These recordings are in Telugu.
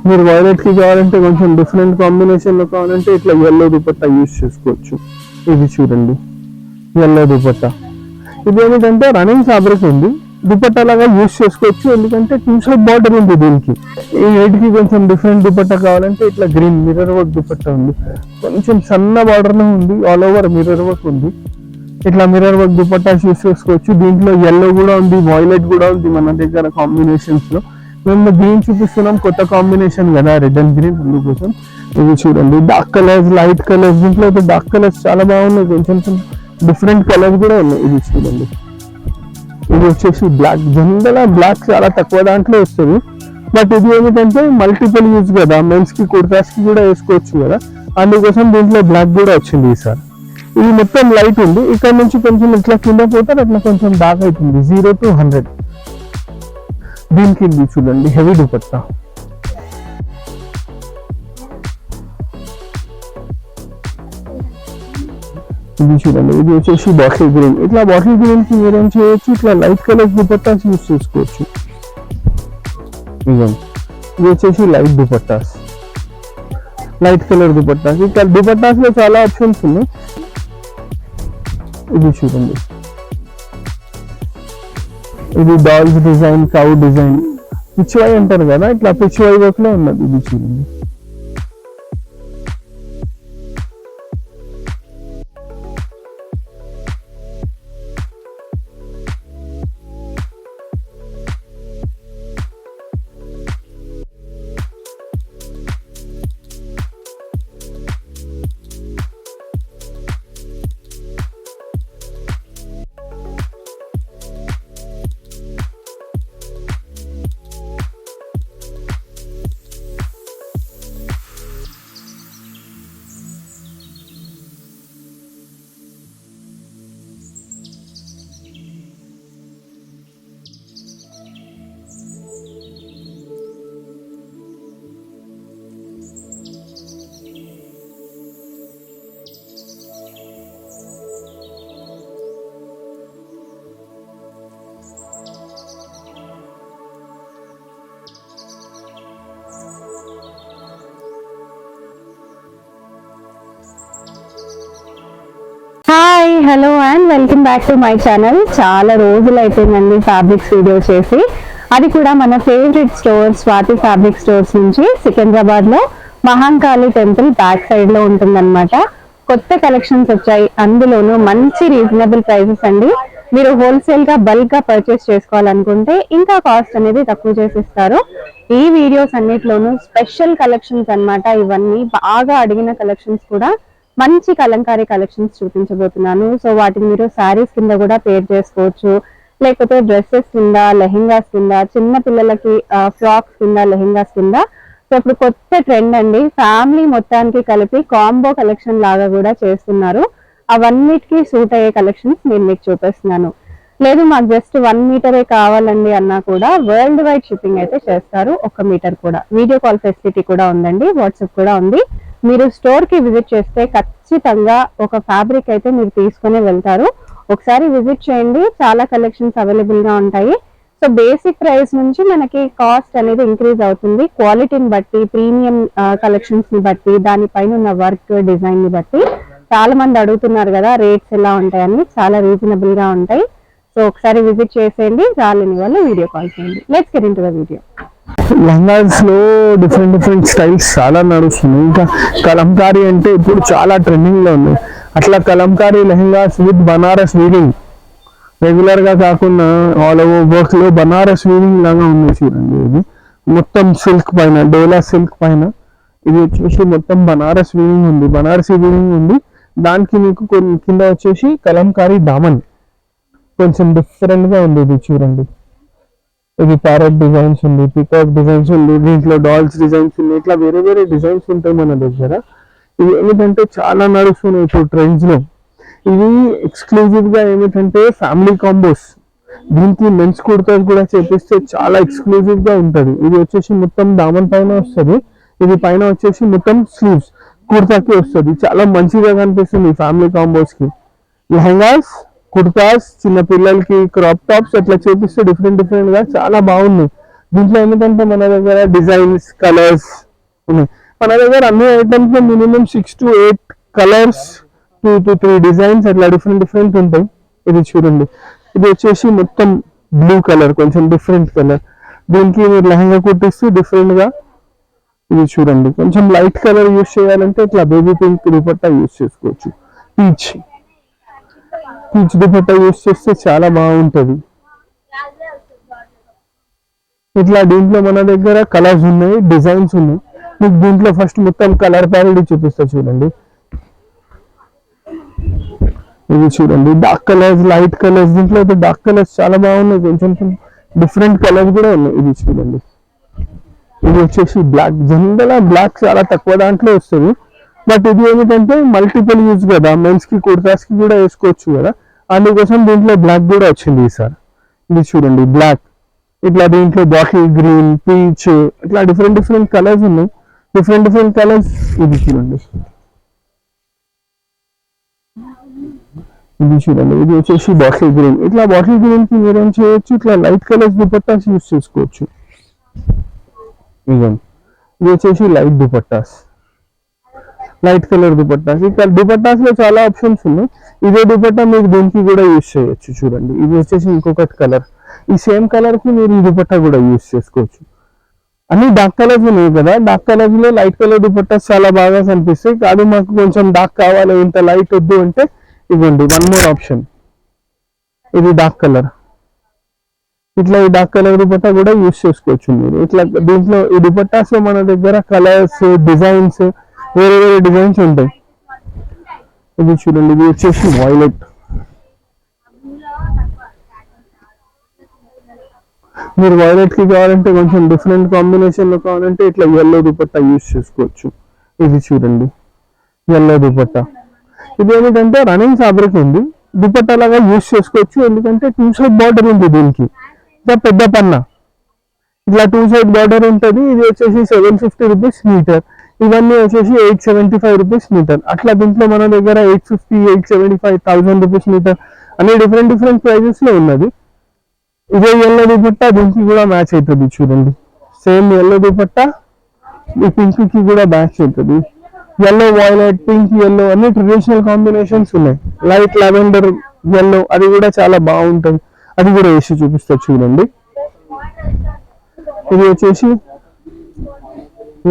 మీరు వైలెట్ కి కావాలంటే కొంచెం డిఫరెంట్ కాంబినేషన్ లో కావాలంటే ఇట్లా ఎల్లో దుపట్టా యూజ్ చేసుకోవచ్చు. ఇది చూడండి ఎల్లో దుపట్టా. ఇది ఏమిటంటే రన్నింగ్ ఫ్యాబ్రిక్ ఉంది, దుపట్టా లాగా యూజ్ చేసుకోవచ్చు. ఎందుకంటే 2 సైడ్ బార్డర్ ఉంది దీనికి. ఈ హెడ్ కి కొంచెం డిఫరెంట్ దుపట్టా కావాలంటే ఇట్లా గ్రీన్ మిర్రర్ వర్క్ దుపట్టా ఉంది, కొంచెం సన్న బార్డర్ లో ఉంది, ఆల్ ఓవర్ మిర్రర్ వర్క్ ఉంది. ఇట్లా మిర్రర్ వర్క్ దుపట్టా యూజ్ చేసుకోవచ్చు. దీంట్లో ఎల్లో కూడా ఉంది, వైలెట్ కూడా ఉంది మన దగ్గర కాంబినేషన్స్ లో. మేము గ్రీన్ చూపిస్తున్నాం, కొత్త కాంబినేషన్ కదా రెడ్ అండ్ గ్రీన్, అందుకోసం. ఇది చూడండి డార్క్ కలర్స్, లైట్ కలర్స్. దీంట్లో అయితే డార్క్ కలర్స్ చాలా బాగున్నాయి, కొంచెం డిఫరెంట్ కలర్స్ కూడా ఉన్నాయి. ఇది చూడండి, ఇది వచ్చేసి బ్లాక్. జనరల్ బ్లాక్ చాలా తక్కువ దాంట్లో వస్తుంది, బట్ ఇది ఏమిటంటే మల్టిపుల్ యూజ్ కదా, మెన్స్ కి కుర్తాస్ కి కూడా వేసుకోవచ్చు కదా, అందుకోసం దీంట్లో బ్లాక్ కూడా వచ్చింది ఈసారి. ఇది మొత్తం లైట్ ఉంది, ఇక్కడ నుంచి కొంచెం ఇట్లా కింద పోతే అట్లా కొంచెం డార్క్ అవుతుంది. 0 to 100. దీనికి ఇది చూడండి హెవీ దుపట్టా. ఇది చూడండి, ఇది వచ్చేసి బాటిల్ గ్రీన్. ఇట్లా బాటిల్ గ్రీన్ కి మీరేం చేయొచ్చు, ఇట్లా లైట్ కలర్ దుపట్టాస్ యూజ్ చేసుకోవచ్చు. ఇది వచ్చేసి light dupattas, light colour dupattas. ఇక్కడ దుపట్టాస్ లో చాలా ఆప్షన్స్ ఉన్నాయి. ఇది చూడండి, ఇది dolls design, cow design, Pichwai అంటారు కదా, ఇట్లా పిచ్వై వర్క్ లో ఉన్నది. ఇది చూడండి, hello and welcome back to my channel. చాలా రోజులు అయిపోయిందండి ఫ్యాబ్రిక్స్ వీడియో చేసి, అది కూడా మన favourite store Swathi fabric stores నుంచి సికింద్రాబాద్ లో మహాంకాళి టెంపుల్ బ్యాక్ సైడ్ లో ఉంటుందన్నమాట. కొత్త కలెక్షన్స్ వచ్చాయి, అందులోనూ మంచి రీజనబుల్ ప్రైసెస్ అండి. మీరు హోల్సేల్ గా బల్క్ గా పర్చేస్ చేసుకోవాలనుకుంటే ఇంకా కాస్ట్ అనేది తక్కువ చేసిస్తారు. ఈ వీడియోస్ అన్నిట్లోనూ స్పెషల్ కలెక్షన్స్ అన్నమాట. ఇవన్నీ బాగా అడిగిన కలెక్షన్స్ కూడా, మంచి కలంకారీ కలెక్షన్స్ చూపించబోతున్నాను. సో వాటిని మీరు శారీస్ కింద కూడా పేర్ చేసుకోవచ్చు, లేకపోతే డ్రెస్సెస్ కింద, లెహెంగాస్ కింద, చిన్న పిల్లలకి ఫ్రాక్స్ కింద, లెహెంగాస్ కింద. సో ఇప్పుడు కొత్త ట్రెండ్ అండి, ఫ్యామిలీ మొత్తానికి కలిపి కాంబో కలెక్షన్ లాగా కూడా చేస్తున్నారు. అవన్నిటికీ సూట్ అయ్యే కలెక్షన్స్ నేను మీకు చూపిస్తున్నాను. లేదు మాకు జస్ట్ 1 మీటరే కావాలండి అన్నా కూడా వరల్డ్ వైడ్ షిప్పింగ్ అయితే చేస్తారు. 1 మీటర్ కూడా. వీడియో కాల్ ఫెసిలిటీ కూడా ఉందండి, వాట్సాప్ కూడా ఉంది. మీరు స్టోర్ కి విజిట్ చేస్తే ఖచ్చితంగా ఒక ఫ్యాబ్రిక్ అయితే మీరు తీసుకునే వెళ్తారు. ఒకసారి విజిట్ చేయండి, చాలా కలెక్షన్స్ అవైలబుల్ గా ఉంటాయి. సో బేసిక్ ప్రైస్ నుంచి మనకి కాస్ట్ అనేది ఇంక్రీజ్ అవుతుంది, క్వాలిటీని బట్టి, ప్రీమియం కలెక్షన్స్ ని బట్టి, దానిపైన ఉన్న వర్క్ డిజైన్ ని బట్టి. చాలా మంది అడుగుతున్నారు కదా రేట్స్ ఎలా ఉంటాయని, చాలా రీజనబుల్ గా ఉంటాయి. సో ఒకసారి విజిట్ చేసేయండి, చాలని వాళ్ళు వీడియో కాల్ చేయండి. Let's get into the video. Lehengas లో డిఫరెంట్ స్టైల్స్ చాలా నడుస్తున్నాయి. ఇంకా కలంకారీ అంటే ఇప్పుడు చాలా ట్రెండింగ్ లో ఉంది. అట్లా Kalamkari lehengas with Banaras weaving, regular గా కాకుండా ఆల్ ఓవర్ వర్క్ లో బనారస్ వీవింగ్ లాగా ఉంది చూడండి. ఇది మొత్తం సిల్క్ పైన, డోలా సిల్క్ పైన, ఇది వచ్చేసి మొత్తం బనారస్ వీవింగ్ ఉంది, బనారసి వీవింగ్ ఉంది. దానికి మీకు కింద వచ్చేసి కలంకారీ దామన్, కొంచెం డిఫరెంట్ గా ఉంది. ఇది చూడండి, ఇది ప్యారెట్ డిజైన్స్ ఉంది, పికాక్ డిజైన్స్ ఉంది, దీంట్లో డాల్స్ డిజైన్స్ ఉన్నాయి. ఇట్లా వేరే వేరే డిజైన్స్ ఉంటాయి మన దగ్గర. ఇవి ఏమిటంటే చాలా నడుస్తున్నాయి ఇప్పుడు ట్రెండ్స్ లో. ఇవి ఎక్స్క్లూజివ్ గా ఏమిటంటే ఫ్యామిలీ కాంబోస్. దీనికి మెన్స్ కుర్తాస్ కూడా చేపిస్తే చాలా ఎక్స్క్లూజివ్ గా ఉంటది. ఇది వచ్చేసి మొత్తం దామన్ పైన వస్తుంది, ఇది పైన వచ్చేసి మొత్తం స్లీవ్స్ కుర్తాకి వస్తుంది. చాలా మంచిగా కనిపిస్తుంది ఫ్యామిలీ కాంబోస్ కి. లెహంగాస్, కుర్తాస్, చిన్న పిల్లలకి క్రాప్ టాప్స్ అట్లా చేపిస్తే డిఫరెంట్ గా చాలా బాగున్నాయి. దీంట్లో ఏమిటంటే మన దగ్గర డిజైన్స్ కలర్స్ ఉన్నాయి. మన దగ్గర అన్ని ఐటమ్స్ లో minimum 6 to 8 colours, 2 to 3 designs అట్లా డిఫరెంట్ ఉంటాయి. ఇది చూడండి, ఇది వచ్చేసి మొత్తం బ్లూ కలర్, కొంచెం డిఫరెంట్ కలర్. దీనికి మీరు లెహంగా కుట్టిస్తూ డిఫరెంట్ గా, ఇది చూడండి కొంచెం లైట్ కలర్ యూస్ చేయాలంటే ఇట్లా బేబీ పింక్ దుపట్టా యూస్ చేసుకోవచ్చు. పీచ్ దుపట్టా యూస్ చేస్తే చాలా బాగుంటది. ఇట్లా దీంట్లో మన దగ్గర కలర్స్ ఉన్నాయి, డిజైన్స్ ఉన్నాయి. మీకు దీంట్లో ఫస్ట్ మొత్తం కలర్ ప్యారెడీ చూపిస్తా చూడండి. ఇది చూడండి డార్క్ కలర్స్, లైట్ కలర్స్. దీంట్లో అయితే డార్క్ కలర్స్ చాలా బాగున్నాయి, కొంచెం డిఫరెంట్ కలర్స్ కూడా ఉన్నాయి. ఇది చూడండి, ఇది వచ్చేసి బ్లాక్. జనరల్ బ్లాక్ చాలా తక్కువ దాంట్లో వస్తుంది, బట్ ఇది ఏమిటంటే మల్టిపుల్ యూజ్ కదా, మెన్స్ కి కుర్తాస్ కి కూడా వేసుకోవచ్చు కదా, అందుకోసం దీంట్లో బ్లాక్ కూడా వచ్చింది ఈసారి. ఇది చూడండి బ్లాక్, ఇట్లా దీంట్లో బాటిల్ గ్రీన్, పీచ్, ఇట్లా డిఫరెంట్ కలర్స్ ఉన్నాయి, డిఫరెంట్ కలర్స్. ఇది చూడండి, ఇది వచ్చేసి బాటిల్ గ్రీన్. ఇట్లా బాటిల్ గ్రీన్ కి మీరేం చేయొచ్చు, ఇట్లా లైట్ కలర్స్ దుపట్టాస్ యూస్ చేసుకోవచ్చు. ఇది వచ్చేసి light dupattas, light colour dupattas. ఇక్కడ దుపట్టాస్ లో చాలా ఆప్షన్స్ ఉన్నాయి. ఇదే దుపట్టా మీకు దీనికి కూడా యూస్ చేయొచ్చు. చూడండి, ఇది వచ్చేసి ఇంకొకటి కలర్. ఈ సేమ్ కలర్ కి మీరు ఈ దుపట్టా కూడా యూస్ చేసుకోవచ్చు. అన్ని డార్క్ కలర్స్ ఉన్నాయి కదా, డార్క్ కలర్స్ లో లైట్ కలర్ దుపట్టాస్ చాలా బాగా కనిపిస్తాయి. కాదు మాకు కొంచెం డార్క్ కావాలి, ఇంత లైట్ వద్దు అంటే ఇవ్వండి వన్ మోర్ ఆప్షన్, ఇది డార్క్ కలర్. ఇట్లా ఈ డార్క్ కలర్ దుపట్టా కూడా యూస్ చేసుకోవచ్చు మీరు. ఇట్లా దీంట్లో ఈ దుపట్టాస్ లో మన దగ్గర కలర్స్, డిజైన్స్, వేరే డిజైన్స్ ఉంటాయి. ఇది చూడండి, ఇది వచ్చేసి వైలెట్. మీరు వైలెట్ కి కావాలంటే కొంచెం డిఫరెంట్ కాంబినేషన్ లో కావాలంటే ఇట్లా ఎల్లో దుపట్టా యూస్ చేసుకోవచ్చు. ఇది చూడండి ఎల్లో దుపట్టా. ఇది ఏమిటంటే రన్నింగ్ ఫ్యాబ్రిక్ ఉంది, దుపట్టా లాగా యూస్ చేసుకోవచ్చు. ఎందుకంటే 2 సైడ్ బార్డర్ ఉంది దీనికి, ఇంకా పెద్ద పన్నా, ఇట్లా 2 సైడ్ బార్డర్ ఉంటుంది. ఇది వచ్చేసి 750 రూపీస్ మీటర్. ఇవన్నీ వచ్చేసి 875 రూపీస్ మీటర్. అట్లా దీంట్లో మన దగ్గర 850, 875, 1000 రూపీస్ మీటర్ అన్ని డిఫరెంట్ ప్రైజెస్ లో ఉన్నది. ఇదే ఎల్లో దుపట్టా దీనికి కూడా మ్యాచ్ అవుతుంది. చూడండి సేమ్ ఎల్లో దుపట్టా ఈ పింక్ కి కూడా మ్యాచ్ అవుతుంది. ఎల్లో వైలెట్, పింక్ ఎల్లో అన్ని ట్రెడిషనల్ కాంబినేషన్స్ ఉన్నాయి. లైట్ లావెండర్ ఎల్లో, అది కూడా చాలా బాగుంటుంది. అది కూడా వేసి చూపిస్తా చూడండి. ఇది వచ్చేసి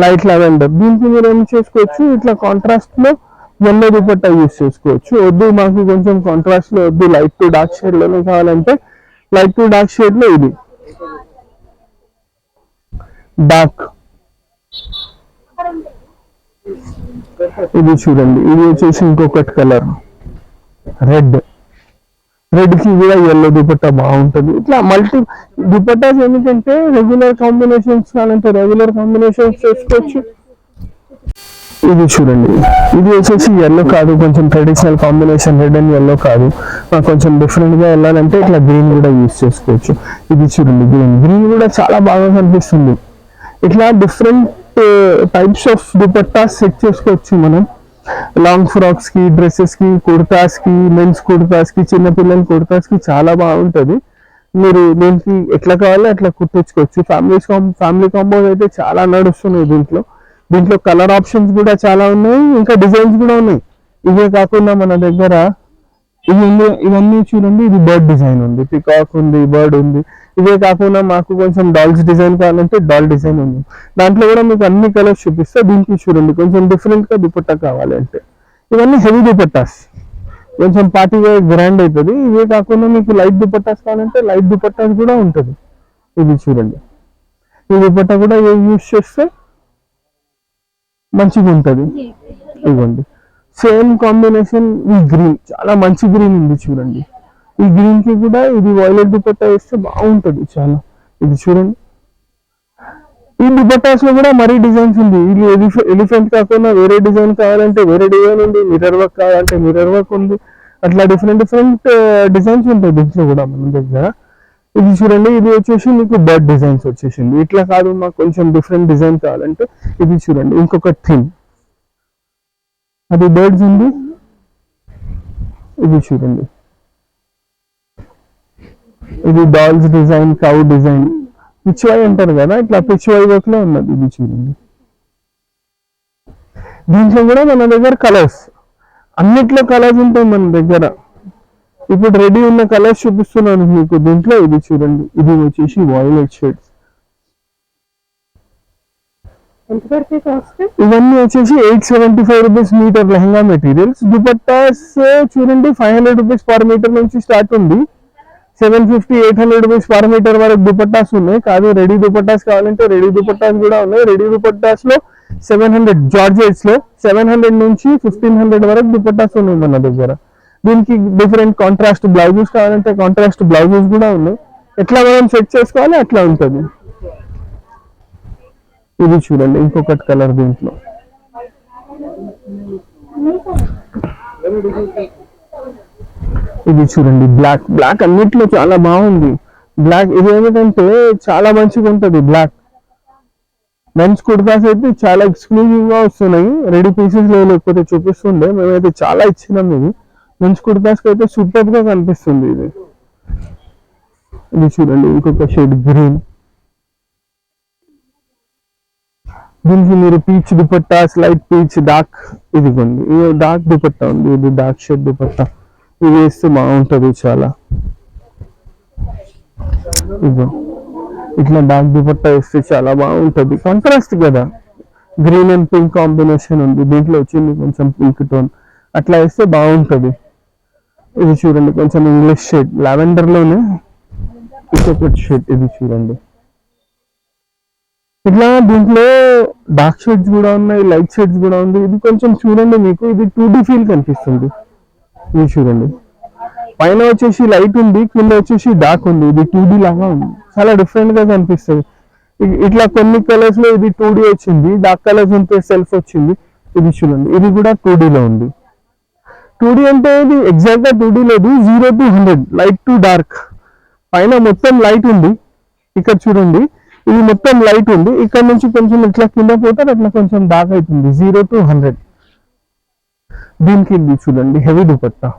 లైట్ లావెండర్. దీనికి మీరు ఏం చేసుకోవచ్చు, ఇట్లా కాంట్రాస్ట్ లో ఎల్లో దుపట్టా యూస్ చేసుకోవచ్చు. వద్దు మాకు కొంచెం కాంట్రాస్ట్ లో వద్దు, లైట్ టు డార్క్ షేడ్ లోనే కావాలంటే లైట్ టు డార్క్ షేడ్ లో ఇది డార్క్. ఇది చూడండి, ఇది వచ్చేసి ఇంకొకటి కలర్ రెడ్. రెడ్ కి కూడా ఎల్లో దుపట్టా బాగుంటుంది. ఇట్లా మల్టీ దుపట్టాస్ ఏమిటంటే రెగ్యులర్ కాంబినేషన్స్ కావాలంటే రెగ్యులర్ కాంబినేషన్స్ చేసుకోవచ్చు. ఇది చూడండి, ఇది వచ్చేసి ఎల్లో కాదు, కొంచెం traditional combination. Red and yellow కాదు, కొంచెం డిఫరెంట్ గా వెళ్ళాలంటే ఇట్లా గ్రీన్ కూడా యూస్ చేసుకోవచ్చు. ఇది చూడండి గ్రీన్ కూడా చాలా బాగా కనిపిస్తుంది. ఇట్లా different types of dupattas set చేసుకోవచ్చు మనం. లాంగ్ ఫ్రాక్స్ కి, డ్రెస్సెస్ కి, కుర్తాస్ కి, మెన్స్ కుర్తాస్ కి, చిన్నపిల్లల కుర్తాస్ కి చాలా బాగుంటది. మీరు దీనికి ఎట్లా కావాలో అట్లా కుట్టించుకోవచ్చు. ఫ్యామిలీ కాంబోస్ అయితే చాలా నడుస్తున్నాయి దీంట్లో కలర్ ఆప్షన్స్ కూడా చాలా ఉన్నాయి, ఇంకా డిజైన్స్ కూడా ఉన్నాయి. ఇవే కాకుండా మన దగ్గర ఇవన్నీ చూడండి, ఇది బర్డ్ డిజైన్ ఉంది, పికాక్ ఉంది, బర్డ్ ఉంది. ఇవే కాకుండా మాకు కొంచెం డాల్స్ డిజైన్ కావాలంటే డాల్ డిజైన్ ఉంది. దాంట్లో కూడా మీకు అన్ని కలర్స్ చూపిస్తా. దీనికి చూడండి కొంచెం డిఫరెంట్ గా దుపట్టా కావాలంటే ఇవన్నీ హెవీ దుపట్టాస్, కొంచెం పార్టీ వేర్ గ్రాండ్ అవుతుంది. ఇవే కాకుండా మీకు లైట్ దుపట్టాస్ కావాలంటే లైట్ దుపట్టాస్ కూడా ఉంటుంది. ఇది చూడండి, ఈ దుపట్టా కూడా యూస్ చేస్తే మంచిగా ఉంటుంది. ఇవ్వండి సేమ్ కాంబినేషన్. ఈ గ్రీన్ చాలా మంచి గ్రీన్ ఉంది చూడండి. ఈ గ్రీన్ కి కూడా ఇది వైలెట్ దుపట్టా వేస్తే బాగుంటుంది చాలా. ఇది చూడండి, ఈ దుపట్టాస్ లో కూడా మరీ డిజైన్స్ ఉంది. ఇది ఎలిఫెంట్ కాకుండా వేరే డిజైన్ కావాలంటే వేరే డిజైన్ ఉంది, మిర్రర్ వర్క్ కావాలంటే మిర్రర్ వర్క్ ఉంది. అట్లా డిఫరెంట్ డిజైన్స్ ఉంటాయి దీంట్లో కూడా మన దగ్గర. ఇది చూడండి, ఇది వచ్చేసి మీకు బర్డ్ డిజైన్స్ వచ్చేసింది. ఇట్లా కాదు మాకు కొంచెం డిఫరెంట్ డిజైన్ కావాలంటే ఇది చూడండి ఇంకొక థీమ్, అది బర్డ్స్ ఉంది. ఇది చూడండి, ఇది dolls design, cow design. Pichwai అంటారు కదా, ఇట్లా పిచ్వై వర్క్ లో ఉన్నది ఇది చూడండి. దీంట్లో కూడా మన దగ్గర కలర్స్, అన్నిట్లో కలర్స్ ఉంటాయి మన దగ్గర. ఇప్పుడు రెడీ ఉన్న కలర్స్ చూపిస్తున్నాను మీకు దీంట్లో. ఇది చూడండి, ఇది వచ్చేసి వాయిలెట్ షేడ్స్. ఇవన్నీ వచ్చేసి 875 rupees meter lehenga materials. Dupattas చూడండి 500 రూపీస్ పర్ మీటర్ నుంచి స్టార్ట్ ఉంది. 750, 800 రూపీస్ పర్ మీటర్ వరకు దుపట్టాస్ ఉన్నాయి. కాదు రెడీ దుపట్టాస్ కావాలంటే రెడీ దుపట్టాస్ కూడా ఉన్నాయి. రెడీ దుపట్టాస్ లో 700 జార్జెట్స్ లో 700 నుంచి 1500 వరకు దుపట్టాస్ ఉన్నాయి మన దగ్గర. దీనికి డిఫరెంట్ కాంట్రాస్ట్ బ్లౌజెస్ కావాలంటే కాంట్రాస్ట్ బ్లౌజెస్ కూడా ఉన్నాయి. ఎట్లా మనం సెట్ చేసుకోవాలి అట్లా ఉంటుంది. ఇది చూడండి ఇంకొకటి కలర్ దీంట్లో. ఇది చూడండి బ్లాక్. బ్లాక్ అన్నిట్లో చాలా బాగుంది బ్లాక్. ఇది ఏమిటంటే చాలా మంచిగా ఉంటుంది బ్లాక్. మెన్స్ కుర్తాస్ అయితే చాలా ఎక్స్క్లూజివ్ గా వస్తున్నాయి. రెడీ పీసెస్ లేకపోతే చూపిస్తుండే, మేమైతే చాలా ఇచ్చినాం. ఇది మెన్స్ కుర్తాస్ కి అయితే సూపర్ గా కనిపిస్తుంది ఇది. ఇది చూడండి ఇంకొక షేడ్ గ్రీన్. దీనికి మీరు peach dupatta, slight peach, dark, ఇదిగోండి ఇది డార్క్ దుపట్టా ఉంది. ఇది డార్క్ షేడ్ దుపట్టా. ఇది వేస్తే బాగుంటది చాలా. ఇదిగో ఇట్లా డార్క్ దుపట్టా వేస్తే చాలా బాగుంటది. కాంట్రాస్ట్ కదా, గ్రీన్ అండ్ పింక్ కాంబినేషన్ ఉంది. దీంట్లో వచ్చింది కొంచెం పింక్ టోన్, అట్లా వేస్తే బాగుంటది. ఇది చూడండి కొంచెం ఇంగ్లీష్ షేడ్, లావెండర్ లోనే ఇంకొకటి షేడ్. ఇది చూడండి ఇట్లా దీంట్లో డార్క్ షేడ్స్ కూడా ఉన్నాయి, లైట్ షేడ్స్ కూడా ఉంది. ఇది కొంచెం చూడండి మీకు ఇది 2D ఫీల్ కనిపిస్తుంది. ఇది చూడండి పైన వచ్చేసి లైట్ ఉంది, కింద వచ్చేసి డార్క్ ఉంది. ఇది 2D లాగా ఉంది, చాలా డిఫరెంట్ గా కనిపిస్తుంది. ఇట్లా కొన్ని కలర్స్ లో ఇది 2D వచ్చింది, డార్క్ కలర్స్ ఉంటే సెల్ఫ్ వచ్చింది. ఇది చూడండి ఇది కూడా 2D లో ఉంది. 2D అంటే ఇది ఎగ్జాక్ట్ గా 2D లేదు, 0 to 100 లైట్ టు డార్క్. పైన మొత్తం లైట్ ఉంది, ఇక్కడ చూడండి ఇది మొత్తం లైట్ ఉంది. ఇక్కడ నుంచి కొంచెం ఇట్లా కింద పోతే అట్లా కొంచెం డార్క్ అవుతుంది. 0 to 100. దీనికి ఇది చూడండి హెవీ దుపట్టా.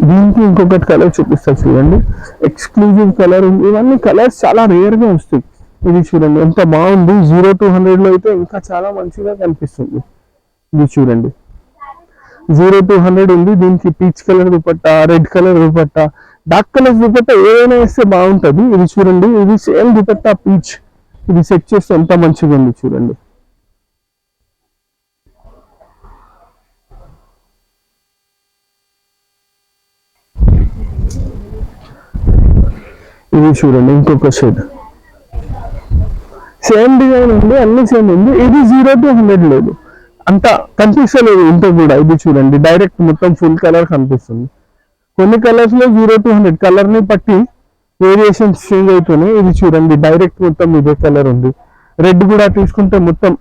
దీనికి ఇంకొకటి కలర్ చూపిస్తా చూడండి, ఎక్స్క్లూజివ్ కలర్ ఉంది. ఇవన్నీ కలర్స్ చాలా రేర్ గా వస్తాయి. ఇది చూడండి ఎంత బాగుంది. 0 to 100 లో అయితే ఇంకా చాలా మంచిగా కనిపిస్తుంది. ఇది చూడండి 0 to 100 ఉంది. దీనికి peach colour dupatta, red colour dupatta, dark colour dupatta ఏదైనా వేస్తే బాగుంటది. ఇది చూడండి ఇది సేమ్ దుపట్టా పీచ్. ఇది సెట్ చేస్తే ఎంత మంచిగా ఉంది చూడండి. ఇది చూడండి ఇంకొక షేడ్, సేమ్ డిజైన్ ఉంది, అన్ని సేమ్ ఉంది. ఇది 0 to 100 లేదు, అంత కనిపిస్తలేదు ఇంత కూడా. ఇది చూడండి డైరెక్ట్ మొత్తం ఫుల్ కలర్ కనిపిస్తుంది. కొన్ని కలర్స్ లో 0 to 100 కలర్ ని బట్టి వేరియేషన్స్ చేంజ్ అవుతున్నాయి. ఇది చూడండి డైరెక్ట్ మొత్తం ఇదే కలర్ ఉంది. రెడ్ కూడా తీసుకుంటే మొత్తం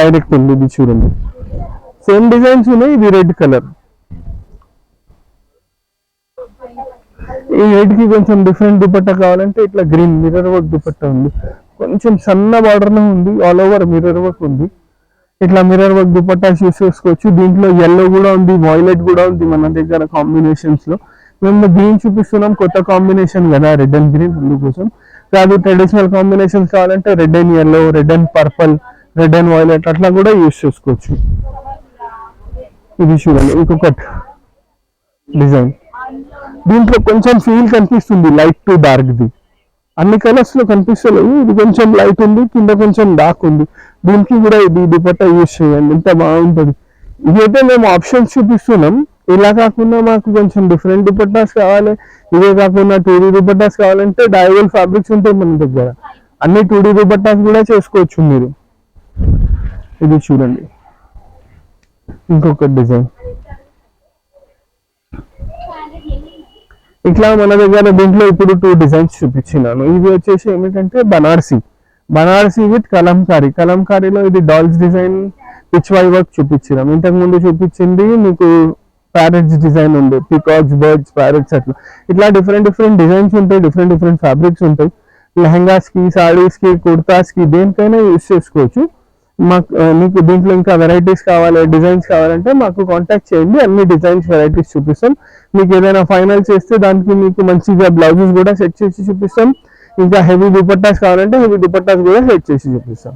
డైరెక్ట్ ఉంది. ఇది చూడండి సేమ్ డిజైన్స్ ఉన్నాయి. ఇది రెడ్ కలర్. ఈ రెడ్ కి కొంచెం డిఫరెంట్ దుపట్టా కావాలంటే ఇట్లా గ్రీన్ మిర్రర్ వర్క్ దుపట్టా ఉంది. కొంచెం సన్న బార్డర్ లో ఉంది, ఆల్ ఓవర్ మిర్రర్ వర్క్ ఉంది. ఇట్లా మిర్రర్ వర్క్ దుపట్టాస్ యూస్ చేసుకోవచ్చు. దీంట్లో ఎల్లో కూడా ఉంది, వాయిలెట్ కూడా ఉంది మన దగ్గర కాంబినేషన్స్ లో. మేము గ్రీన్ చూపిస్తున్నాం, కొత్త కాంబినేషన్ కదా రెడ్ అండ్ గ్రీన్, అందుకోసం. కాదు ట్రెడిషనల్ కాంబినేషన్స్ కావాలంటే red and yellow, red and purple, red and violet అట్లా కూడా యూస్ చేసుకోవచ్చు. ఇది చూడండి ఇంకొకటి డిజైన్. దీంట్లో కొంచెం ఫీల్ కనిపిస్తుంది లైట్ టు డార్క్ ది. అన్ని కలర్స్ లో కనిపిస్తలేదు. ఇది కొంచెం లైట్ ఉంది, కింద కొంచెం డార్క్ ఉంది. దీనికి కూడా ఇది దుపట్టా యూస్ చేయండి, ఎంత బాగుంటుంది. ఇదైతే మేము ఆప్షన్స్ చూపిస్తున్నాం. ఇలా కాకుండా మాకు కొంచెం డిఫరెంట్ దుపట్టాస్ కావాలి, ఇదే కాకుండా 2D దుపట్టాస్ కావాలంటే డైవల్ ఫ్యాబ్రిక్స్ ఉంటాయి మన దగ్గర. అన్ని 2D దుపట్టాస్ కూడా చేసుకోవచ్చు మీరు. ఇది చూడండి ఇంకొక డిజైన్. ఇట్లా మన దగ్గర దీంట్లో ఇప్పుడు 2 డిజైన్స్ చూపించినాను. ఇది వచ్చేసి ఏమిటంటే బనారసి విత్ కలంకారీ. కలంకారీలో ఇది dolls design, Pichwai work చూపించినాం. ఇంతకు ముందు చూపించింది మీకు ప్యారెట్స్ డిజైన్ ఉంది, పికాక్స్, బర్డ్స్, ప్యారెట్స్ అట్లా. ఇట్లా డిఫరెంట్ డిజైన్స్ ఉంటాయి, డిఫరెంట్ ఫ్యాబ్రిక్స్ ఉంటాయి. లెహంగాస్ కి, సారీస్ కి, కుర్తాస్ కి, దేనికైనా యూస్ చేసుకోవచ్చు. మీకు దీంట్లో ఇంకా వెరైటీస్ కావాలి, డిజైన్స్ కావాలంటే మాకు కాంటాక్ట్ చేయండి, అన్ని డిజైన్స్ వెరైటీస్ చూపిస్తాం. మీకు ఏదైనా ఫైనల్ చేస్తే దానికి మీకు మంచిగా బ్లౌజెస్ కూడా సెట్ చేసి చూపిస్తాం. ఇంకా హెవీ దుపట్టాస్ కావాలంటే హెవీ దుపట్టాస్ కూడా సెట్ చేసి చూపిస్తాం.